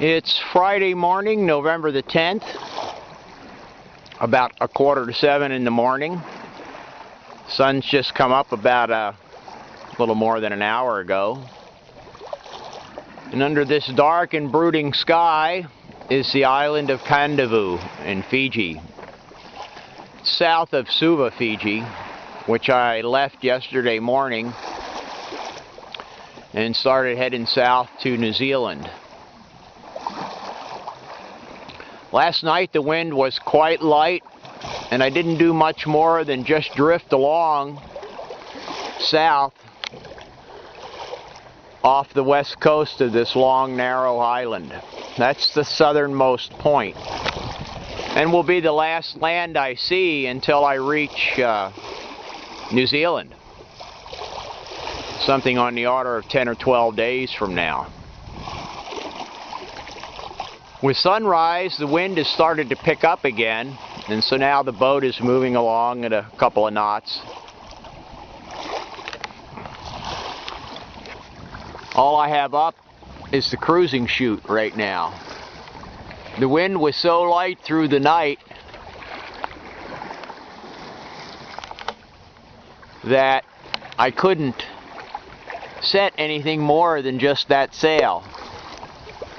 It's Friday morning, November the 10th, about 6:45 in the morning. Sun's just come up about a little more than an hour ago. And under this dark and brooding sky is the island of Kandavu in Fiji, south of Suva, Fiji, which I left yesterday morning and started heading south to New Zealand. Last night the wind was quite light, and I didn't do much more than just drift along south off the west coast of this long, narrow island. That's the southernmost point, and will be the last land I see until I reach New Zealand, something on the order of 10 or 12 days from now. With sunrise, the wind has started to pick up again, and so now the boat is moving along at a couple of knots. All I have up is the cruising chute right now. The wind was so light through the night that I couldn't set anything more than just that sail,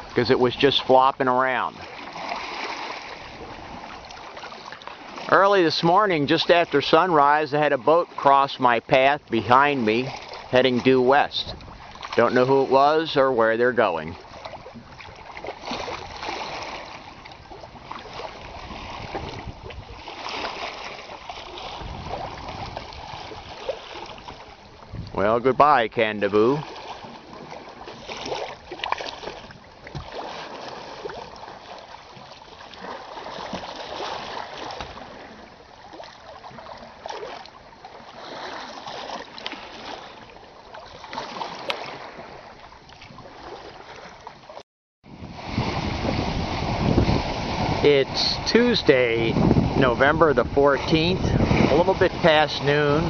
because it was just flopping around. Early this morning, just after sunrise, I had a boat cross my path behind me, heading due west. Don't know who it was or where they're going. Well, goodbye, Kandavu. It's Tuesday, November the 14th, a little bit past noon.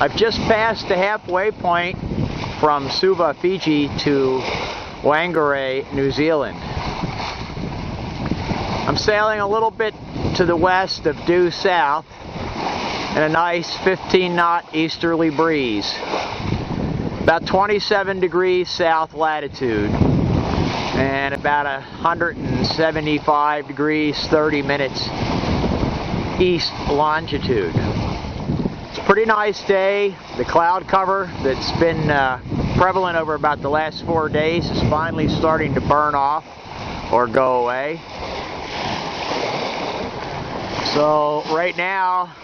I've just passed the halfway point from Suva, Fiji to Whangarei, New Zealand. I'm sailing a little bit to the west of due south in a nice 15-knot easterly breeze, about 27 degrees south latitude, and about 175 degrees 30 minutes east longitude. It's a pretty nice day. The cloud cover that's been prevalent over about the last 4 days is finally starting to burn off or go away. So right now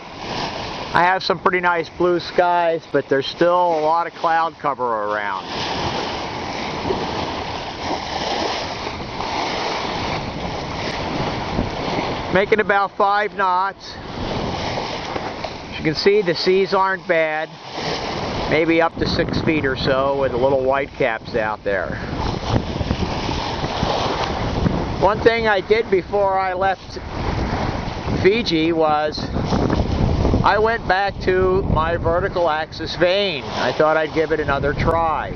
I have some pretty nice blue skies, but there's still a lot of cloud cover around. Making about 5 knots. As you can see, the seas aren't bad. Maybe up to 6 feet or so with the little white caps out there. One thing I did before I left Fiji was I went back to my vertical axis vane. I thought I'd give it another try.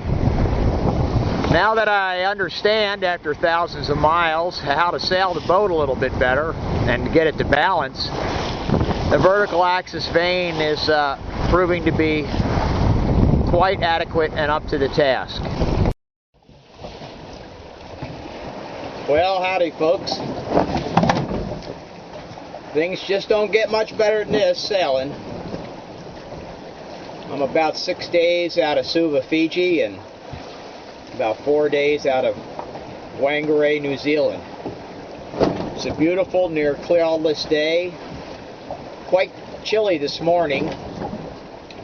Now that I understand, after thousands of miles, how to sail the boat a little bit better and get it to balance, the vertical axis vane is proving to be quite adequate and up to the task. Well, howdy folks. Things just don't get much better than this sailing. I'm about 6 days out of Suva, Fiji, and about 4 days out of Whangarei, New Zealand. It's a beautiful, near cloudless day. Quite chilly this morning,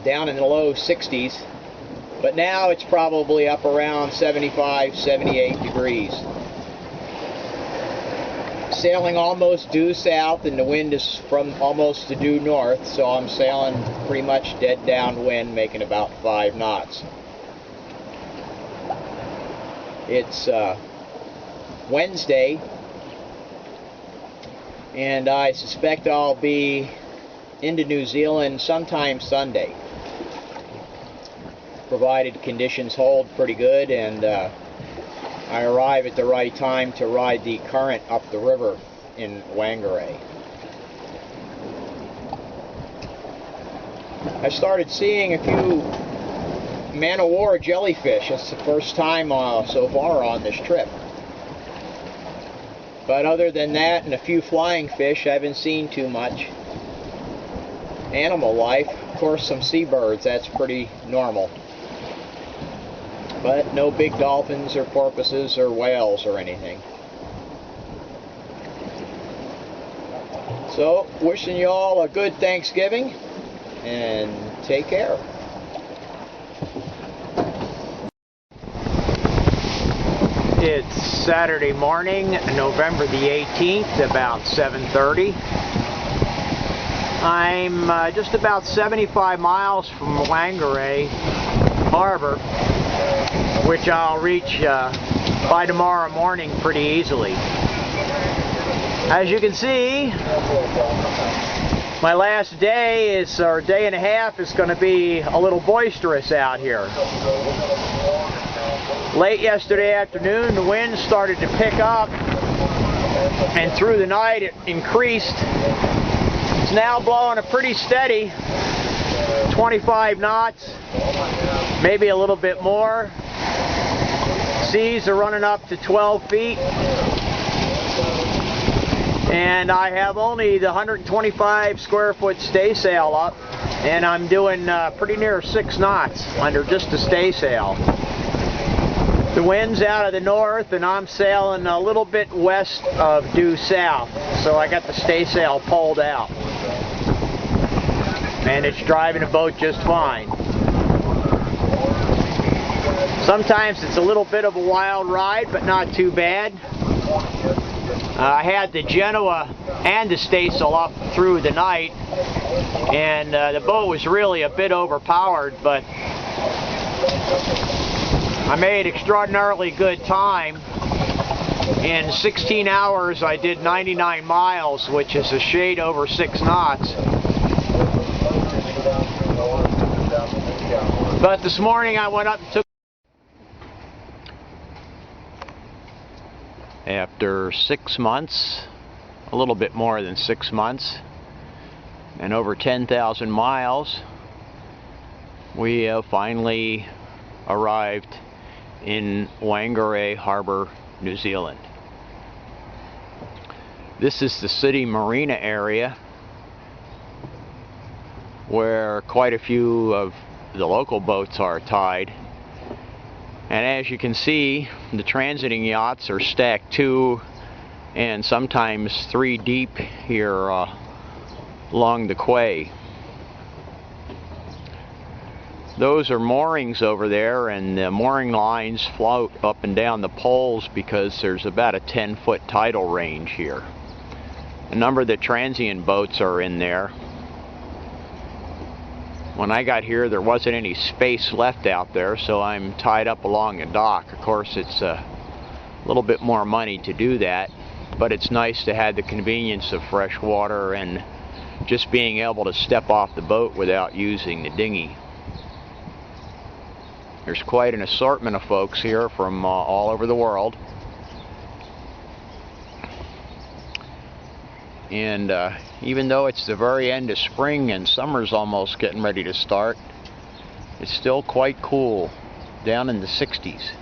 down in the low 60s, but now it's probably up around 75, 78 degrees. Sailing almost due south, and the wind is from almost to due north, so I'm sailing pretty much dead downwind, making about 5 knots. It's Wednesday, and I suspect I'll be into New Zealand sometime Sunday, provided conditions hold pretty good and I arrive at the right time to ride the current up the river in Whangarei. I started seeing a few man-o-war jellyfish. It's the first time so far on this trip. But other than that and a few flying fish, I haven't seen too much animal life. Of course, some seabirds, that's pretty normal. But no big dolphins or porpoises or whales or anything. So, wishing you all a good Thanksgiving and take care. It's Saturday morning, November the 18th, about 7:30. I'm just about 75 miles from Whangarei Harbor, which I'll reach by tomorrow morning pretty easily. As you can see, my last day is, or day and a half, is going to be a little boisterous out here. Late yesterday afternoon, the wind started to pick up, and through the night it increased. It's now blowing a pretty steady 25 knots, maybe a little bit more. Seas are running up to 12 feet. And I have only the 125 square foot staysail up, and I'm doing pretty near 6 knots under just the staysail. The wind's out of the north, and I'm sailing a little bit west of due south, so I got the staysail pulled out. And it's driving the boat just fine. Sometimes it's a little bit of a wild ride, but not too bad. I had the Genoa and the staysail up through the night, and the boat was really a bit overpowered, but I made extraordinarily good time. In 16 hours I did 99 miles, which is a shade over 6 knots. But this morning I went up and took... After 6 months, a little bit more than 6 months, and over 10,000 miles, we have finally arrived in Whangarei Harbor, New Zealand. This is the city marina area where quite a few of the local boats are tied. And as you can see, the transiting yachts are stacked 2 and sometimes 3 deep here along the quay. Those are moorings over there, and the mooring lines float up and down the poles because there's about a 10-foot tidal range here. A number of the transient boats are in there. When I got here, there wasn't any space left out there, so I'm tied up along the dock. Of course, it's a little bit more money to do that, but it's nice to have the convenience of fresh water and just being able to step off the boat without using the dinghy. There's quite an assortment of folks here from all over the world. And even though it's the very end of spring and summer's almost getting ready to start, it's still quite cool, down in the 60s.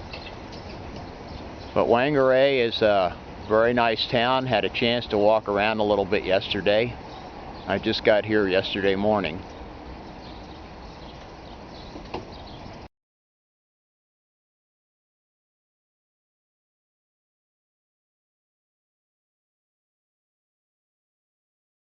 But Whangarei is a very nice town. Had a chance to walk around a little bit yesterday. I just got here yesterday morning.